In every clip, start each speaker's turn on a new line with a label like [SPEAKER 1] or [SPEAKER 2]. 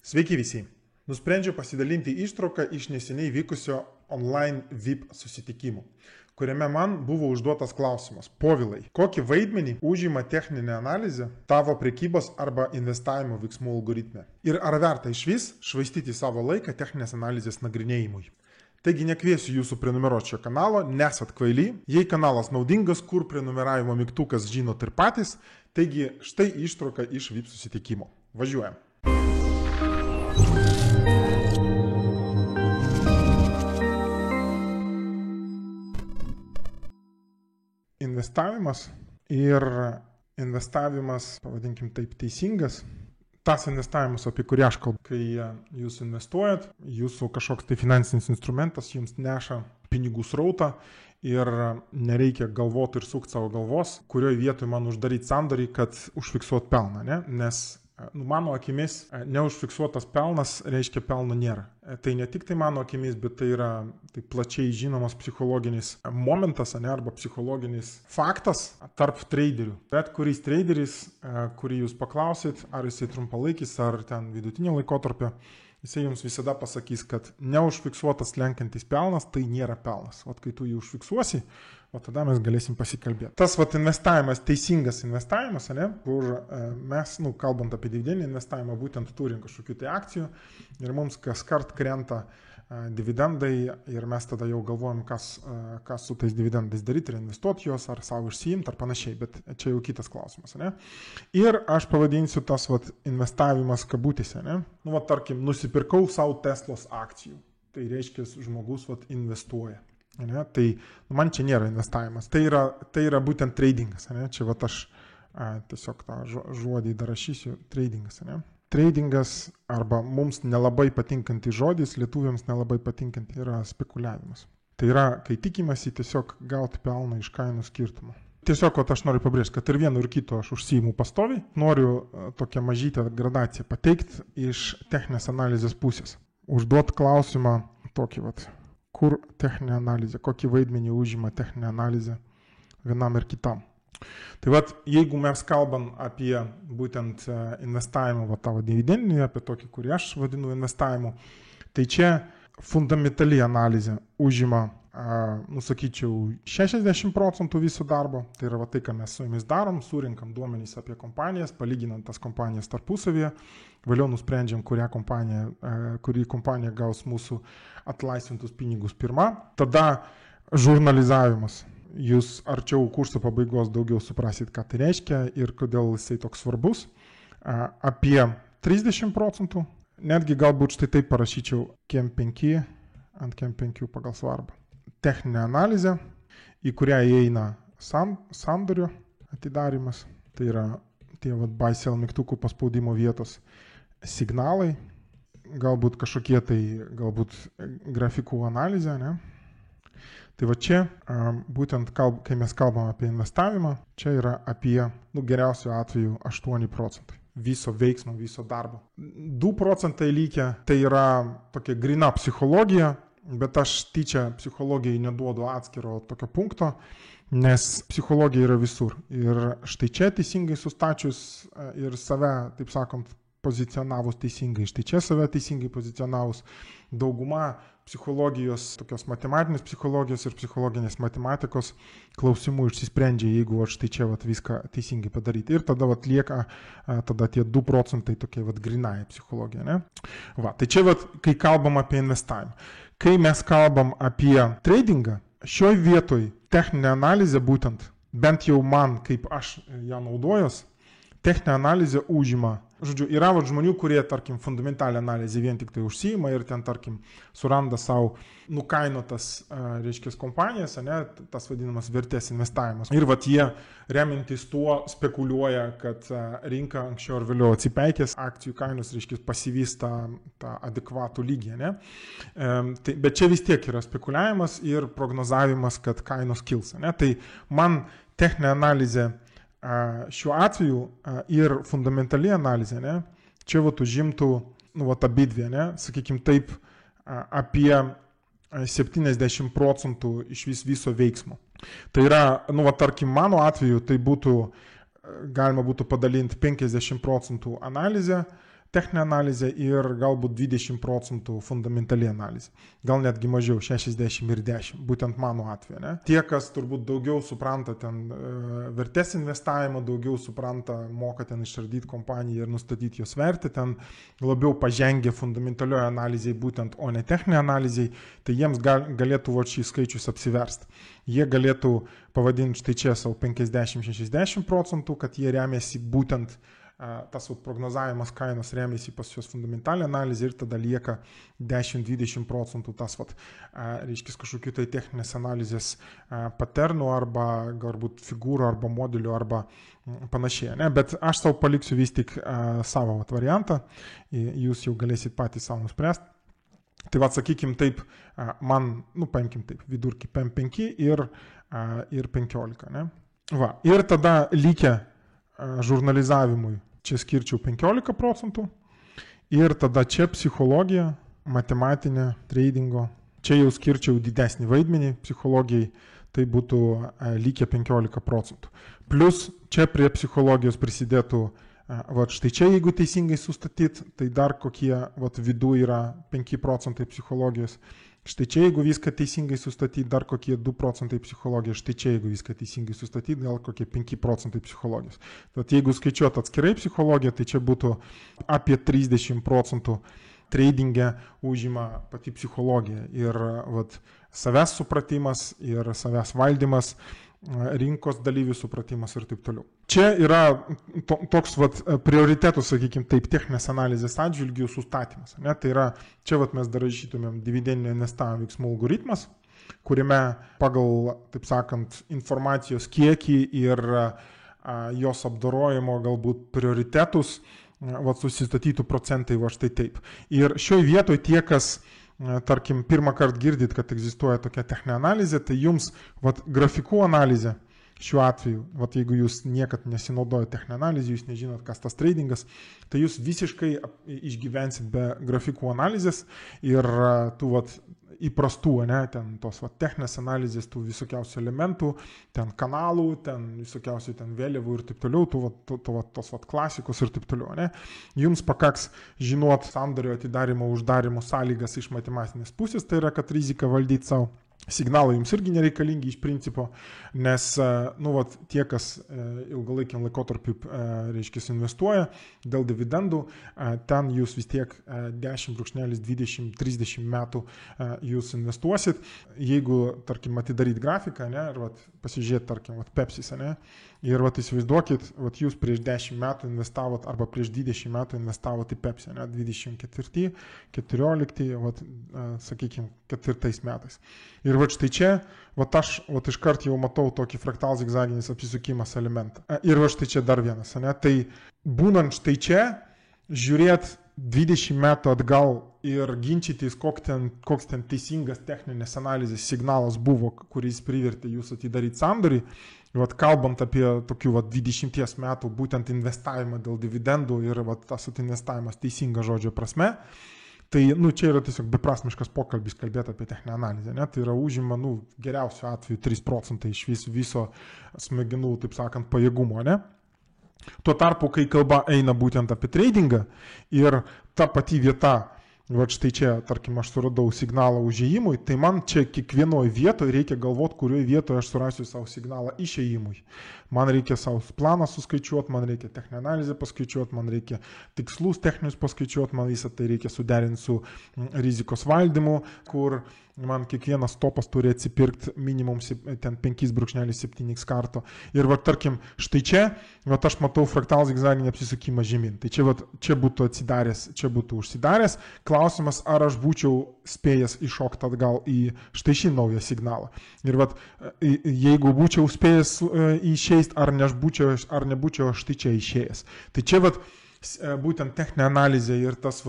[SPEAKER 1] Sveiki visi. Nusprendžiau pasidalinti ištrauką iš neseniai vykusio online VIP susitikimo, kuriame man buvo užduotas klausimas: Povilai, kokį vaidmenį užima techninė analizė tavo prekybos arba investavimo veiksmų algoritme? Ir ar verta išvis švaistyti savo laiką techninės analizės nagrinėjimui? Taigi nekviesiu jūsų prenumeruoti šio kanalo, nesat kvaily. Jei kanalas naudingas, kur prenumeravimo mygtukas žinot ir patys, taigi štai ištrauka iš VIP susitikimo. Važiuojam. Investavimas ir investavimas, pavadinkim taip, teisingas. Tas investavimas, apie kurį aš kalbu, kai jūs investuojat, jūsų kažkoks tai finansinis instrumentas jums neša pinigų srautą ir nereikia galvoti ir sukti savo galvos, kurioje vietoje man uždaryti sandorį, kad užfiksuot pelną, ne? Nes mano akimis neužfiksuotas pelnas reiškia pelno nėra. Tai ne tik tai mano akimis, bet tai yra plačiai žinomas psichologinis momentas, arba psichologinis faktas tarp traderių. Bet kuris traderis, kurį jūs paklausit, ar jisai trumpalaikis, ar ten vidutinio laikotarpio, jisai jums visada pasakys, kad neužfiksuotas slenkantis pelnas tai nėra pelnas. O kai tu jį užfiksuosi, o tada mes galėsim pasikalbėti. Tas investavimas, teisingas investavimas, kur mes, kalbant apie dividendinį investavimą, būtent turim kažkokių tai akcijų ir mums kas kart krenta dividendai ir mes tada jau galvojam, kas su tais dividendais daryti, ir investuoti juos, ar savo išsiimti, ar panašiai, bet čia jau kitas klausimas. Ir aš pavadinsiu tas investavimas kabutėse. Tarkim, nusipirkau savo Teslos akcijų. Tai reiškia, žmogus investuoja. Tai man čia nėra investavimas, tai yra būtent tradingas. Čia aš tiesiog tą žodį darašysiu, tradingas. Tradingas arba mums nelabai patinkantis žodis, lietuviams nelabai patinkantis yra spekuliavimas. Tai yra, kai tikimasi tiesiog gauti pelną iš kainų skirtumo. Tiesiog aš noriu pabrėžti, kad ir vienu ir kitu aš užsiimu pastoviai, noriu tokią mažytę gradaciją pateikti iš techninės analizės pusės. Užduot klausimą tokį kur techninė analizė, kokį vaidmenį užima techninė analizė vienam ir kitam. Tai jeigu mes kalbam apie būtent investavimą, tavo dividendinį, apie tokį, kurį aš vadinu investavimu, tai čia fundamentali analizė užima, sakyčiau, 60% viso darbo. Tai yra tai, ką mes su jumis darom, surinkam duomenys apie kompanijas, palyginant tas kompanijas tarpusavyje, vėliau nusprendžiam, kuri kompanija gaus mūsų atlaisvintus pinigus pirma. Tada žurnalizavimas. Jūs arčiau kurso pabaigos daugiau suprasit, ką tai reiškia ir kodėl jisai toks svarbus. Apie 30%, netgi galbūt štai taip parašyčiau KEM5 ant KEM5 pagal svarbą. Techninė analizė, į kurią įeina sandorio atidarimas, tai yra tie buy sell mygtukų paspaudimo vietos, signalai, galbūt kažkokie tai, galbūt grafikų analizė, ne? Tai čia, būtent kai mes kalbam apie investavimą, čia yra apie, geriausiu atveju 8% viso veiksmo, viso darbo. 2% lygia, tai yra tokia grina psichologija, bet aš tyčia psichologijai neduodu atskiro tokio punkto, nes psichologija yra visur. Ir štai čia teisingai sustačius ir save, taip sakant, pozicionavus teisingai, štai čia save teisingai pozicionavus, dauguma psichologijos, tokios matematinės psichologijos ir psichologinės matematikos klausimų išsisprendžia, jeigu štai čia viską teisingai padaryti. Ir tada lieka tie 2% tokia grinąja psichologija. Ne? Tai čia kai kalbam apie investavimą. Kai mes kalbam apie tradingą, šioj vietoj techninė analizė būtent, bent jau man, kaip aš ją naudojos, techninė analizė užima. Yra žmonių, kurie, tarkim, fundamentalią analizę vien tik tai užsiima ir ten, tarkim, suranda savo nukainotas, reiškia, kompanijas, tas vadinamas vertės investavimas. Ir jie remintis tuo spekuliuoja, kad rinka anksčiau ar vėliau atsipeikės, akcijų kainos, reiškia, pasivys tą adekvatų lygį. Bet čia vis tiek yra spekuliavimas ir prognozavimas, kad kainos kils. Tai man techninė analizė šiuo atveju ir fundamentali analizė, čia užimtų abidvi, sakykim taip, apie 70% iš viso veiksmo. Tai yra, tarkim, mano atveju tai būtų, galima būtų padalinti 50% analizę, techninė analizė ir galbūt 20% fundamentali analizė. Gal netgi mažiau, 60 ir 10, būtent mano atveju. Ne? Tie, kas turbūt daugiau supranta ten vertės investavimo, daugiau supranta, moka ten išardyti kompaniją ir nustatyti jos vertę, ten labiau pažengė fundamentalioje analizėje būtent, o ne techninė analizėje, tai jiems galėtų šį skaičius apsiversti. Jie galėtų pavadinti štai čia savo 50-60%, kad jie remiasi būtent tas prognozavimas kainos remiasi pas juos fundamentalią analizę ir tada lieka 10-20% tas, reiškia, kažkokių tai techninės analizės paternų arba galbūt figūrų arba modelių arba panašiai. Ne? Bet aš savo paliksiu vis tik savo variantą, jūs jau galėsit patys savo nuspręsti. Tai sakykim taip, man, paimkim taip, vidurkį PM5 ir 15. Ne? Ir tada likę žurnalizavimui čia skirčiau 15% ir tada čia psichologija, matematinė, tradingo, čia jau skirčiau didesnį vaidmenį psichologijai, tai būtų likę 15%. Plus čia prie psichologijos prisidėtų, štai čia jeigu teisingai sustatyt, tai dar kokie vidų yra 5% psichologijos. Štai čia jeigu viską teisingai sustatyti, dar kokie 2% psichologijos, štai čia jeigu viską teisingai sustatyti, gal kokie 5% psichologijos. Tad jeigu skaičiuot atskirai psichologiją, tai čia būtų apie 30% tradingė užima pati psichologija ir savęs supratimas ir savęs valdymas, rinkos dalyvių supratimas ir taip toliau. Čia yra toks prioritetų, sakykime, taip techninės analizės atžvilgių sustatymas. Ne? Tai yra, čia mes dar rašytumėm dividendinio investavimo veiksmų algoritmas, kuriame pagal, taip sakant, informacijos kiekį ir jos apdorojimo galbūt prioritetus susistatytų procentai štai taip. Ir šioj vietoj tie, kas tarkim, pirmą kartą girdit, kad egzistuoja tokia techninė analizė, tai jums grafikų analizė šiuo atveju, jeigu jūs niekad nesinaudojate techninę analizę, jūs nežinot, kas tas tradingas, tai jūs visiškai išgyvensit be grafikų analizės ir tų įprastų, ten tos techninės analizės, tų visokiausių elementų, ten kanalų, ten visokiausių ten vėliavų ir taip toliau, tos klasikos ir taip toliau. Ne? Jums pakaks žinot sandorio atidarimo, uždarimo sąlygas iš matematinės pusės, tai yra, kad riziką valdyti savo. Signalai jums irgi nereikalingi iš principo, nes tie, kas ilgalaikiam laikotarpiu reiškia investuoja dėl dividendų, ten jūs vis tiek 10, 20, 30 metų jūs investuosit. Jeigu, tarkim, atidaryt grafiką, ne, ir pasižiūrėt, tarkim, Pepsis, ne, ir įsivaizduokit, jūs prieš 10 metų investavot arba prieš 20 metų investavot į Pepsi, ne, 24, 14, sakykime, 4 metais. Ir štai čia, aš iškart jau matau tokį fraktal zigzaginis apsisukimas elementą. Ir štai čia dar vienas, ne? Tai būnant štai čia, žiūrėt 20 metų atgal ir ginčytis, koks ten teisingas techninės analizės signalas buvo, kuris privertė jūs atidaryti sandorį, kalbant apie tokių 20 metų būtent investavimą dėl dividendų ir tas investavimas teisinga žodžio prasme, tai čia yra tiesiog beprasmiškas pokalbis kalbėti apie techninę analizę. Ne? Tai yra užima geriausiu atveju 3% iš viso smegenų, taip sakant, pajėgumo. Ne? Tuo tarpu, kai kalba eina būtent apie tradingą ir ta pati vieta, štai čia, tarkim, aš suradau signalą užėjimui, tai man čia kiekvienoje vietoje reikia galvoti, kurioje vietoje aš surasiu savo signalą išėjimui. Man reikia savo planą suskaičiuoti, man reikia techninę analizę paskaičiuoti, man reikia tikslus techninius paskaičiuoti, man visą tai reikia suderinti su rizikos valdymu, kur man kiekvienas topas turi atsipirkti minimum 5,7 karto. Ir tarkim, štai čia, aš matau fraktal zigzaginį apsisukimą žemyn. Tai čia būtų atsidaręs, čia būtų užsidaręs. Klausimas, ar aš būčiau spėjęs iššokti atgal į štai šį naują signalą. Ir jeigu būčiau spėjęs išėjęs, ar nebūčiau štai čia išėjęs. Tai čia būtent techninė analizė ir tas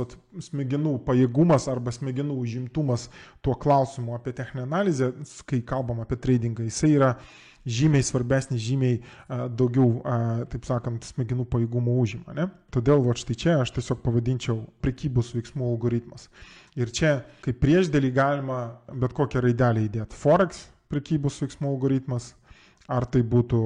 [SPEAKER 1] smegenų pajėgumas arba smegenų užimtumas tuo klausimu apie techninę analizę, kai kalbam apie tradingą, jisai yra žymiai svarbesnis, žymiai daugiau, taip sakant, smegenų pajėgumų užima. Ne? Todėl štai čia aš tiesiog pavadinčiau prekybos veiksmų algoritmas. Ir čia kaip priešdėlį galima bet kokią raidelę įdėti. Forex prekybos veiksmų algoritmas, ar tai būtų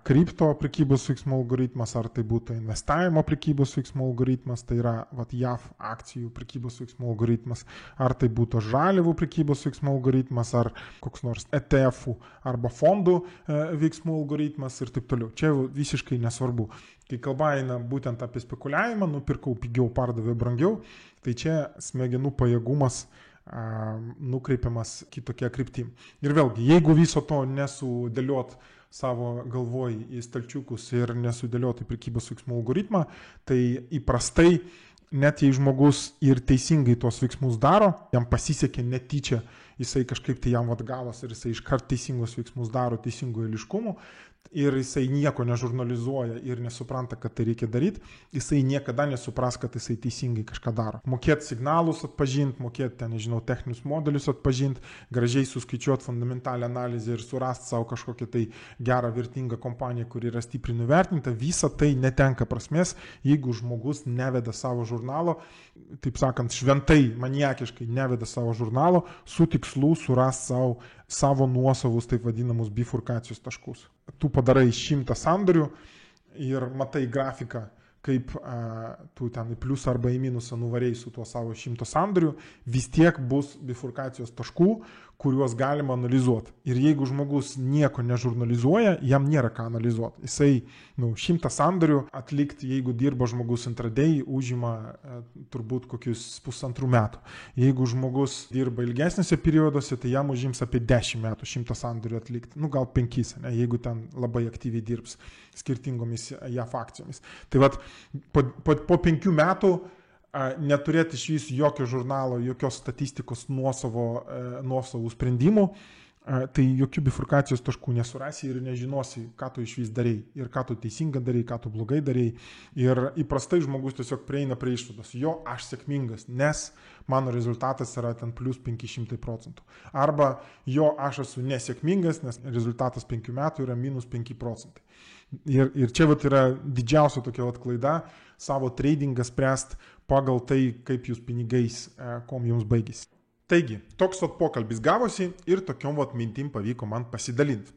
[SPEAKER 1] kripto prekybos veiksmų algoritmas, ar tai būtų investavimo prekybos veiksmų algoritmas, tai yra JAV akcijų prekybos veiksmų algoritmas, ar tai būtų žaliavų prekybos veiksmų algoritmas, ar koks nors ETF arba fondų veiksmų algoritmas ir taip toliau. Čia visiškai nesvarbu. Kai kalba eina būtent apie spekuliavimą, nupirkau pigiau, pardavė brangiau, tai čia smegenų pajėgumas nukreipiamas kitokia kryptim. Ir vėlgi, jeigu viso to nesudėliot savo galvoj į stalčiukus ir nesudėliot į prekybos veiksmų algoritmą, tai įprastai, net jei žmogus ir teisingai tuos veiksmus daro, jam pasisekė netyčia, jisai kažkaip tai jam atgalas ir jisai iškart teisingus veiksmus daro teisingu eiliškumu ir jisai nieko nežurnalizuoja ir nesupranta, kad tai reikia daryti, jisai niekada nesupras, kad jisai teisingai kažką daro. Mokėti signalus atpažinti, mokėti, nežinau, techninius modelius atpažinti, gražiai suskaičiuoti fundamentalią analizę ir surasti savo kažkokią tai gerą, vertingą kompaniją, kuri yra stipriai nuvertinta, visa tai netenka prasmės, jeigu žmogus neveda savo žurnalo, taip sakant, šventai, maniakiškai neveda savo žurnalo su tikslu surasti savo nuosavus, taip vadinamus, bifurkacijos taškus. Tu padarai 100 sandorių ir matai grafiką, kaip tu ten į pliusą arba į minusą nuvarėjai su tuo savo 100 sandorių, vis tiek bus bifurkacijos taškų, kuriuos galima analizuoti. Ir jeigu žmogus nieko nežurnalizuoja, jam nėra ką analizuoti. Jisai 100 sandorių atlikti, jeigu dirba žmogus intraday, užima turbūt kokius 1,5 metų. Jeigu žmogus dirba ilgesnėse perioduose, tai jam užims apie 10 metų 100 sandorių atlikti. Gal 5, jeigu ten labai aktyviai dirbs skirtingomis JAV akcijomis. Tai vat, po 5 metų neturėti iš vis jokio žurnalo, jokios statistikos nuosavų sprendimų, tai jokių bifurkacijos taškų nesurasi ir nežinosi, ką tu iš vis darei ir ką tu teisingai darei, ką tu blogai darei. Ir įprastai žmogus tiesiog prieina prie išvados, aš sėkmingas, nes mano rezultatas yra ten plus 500%. Arba aš esu nesėkmingas, nes rezultatas 5 metų yra minus 5%. Ir čia yra didžiausia tokia klaida, savo tradingą spręst pagal tai, kaip jūs pinigais, kom jums baigėsi. Taigi, toks pokalbis gavosi ir tokiom mintim pavyko man pasidalinti.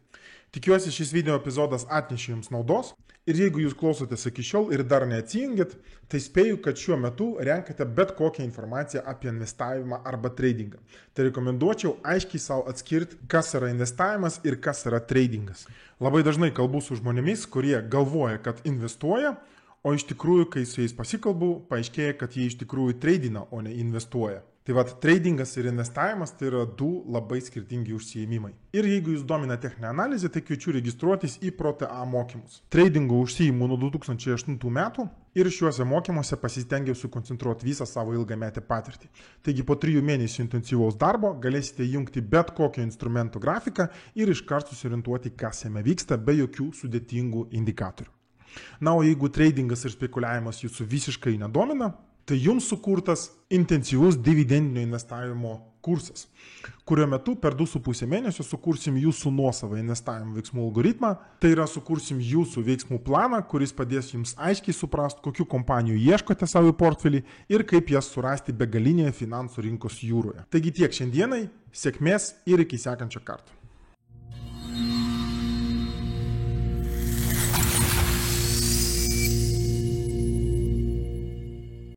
[SPEAKER 1] Tikiuosi, šis video epizodas atnešė jums naudos ir jeigu jūs klausotės iki šiol ir dar neatsijungėt, tai spėju, kad šiuo metu renkate bet kokią informaciją apie investavimą arba tradingą. Tai rekomenduočiau aiškiai savo atskirti, kas yra investavimas ir kas yra tradingas. Labai dažnai kalbu su žmonėmis, kurie galvoja, kad investuoja, o iš tikrųjų, kai su jais pasikalbu, paaiškėja, kad jie iš tikrųjų tradina, o ne investuoja. Tai tradingas ir investavimas tai yra du labai skirtingi užsiėmimai. Ir jeigu jūs domina techninė analizė, tai kviečiu registruotis į ProTA mokymus. Tradingu užsiimu nuo 2008 metų ir šiuose mokymuose pasistengiau sukoncentruoti visą savo ilgametę patirtį. Taigi po 3 mėnesių intensyvaus darbo galėsite jungti bet kokio instrumento grafiką ir iškart susiorientuoti, kas jame vyksta, be jokių sudėtingų indikatorių. O jeigu tradingas ir spekuliavimas jūsų visiškai nedomina, tai jums sukurtas intensyvus dividendinio investavimo kursas, kurio metu per 2,5 mėnesio sukursim jūsų nuosavą investavimo veiksmų algoritmą, tai yra sukursim jūsų veiksmų planą, kuris padės jums aiškiai suprasti, kokių kompanijų ieškote savo portfelį ir kaip jas surasti begalinėje finansų rinkos jūroje. Taigi tiek šiandienai, sėkmės ir iki sekančio karto.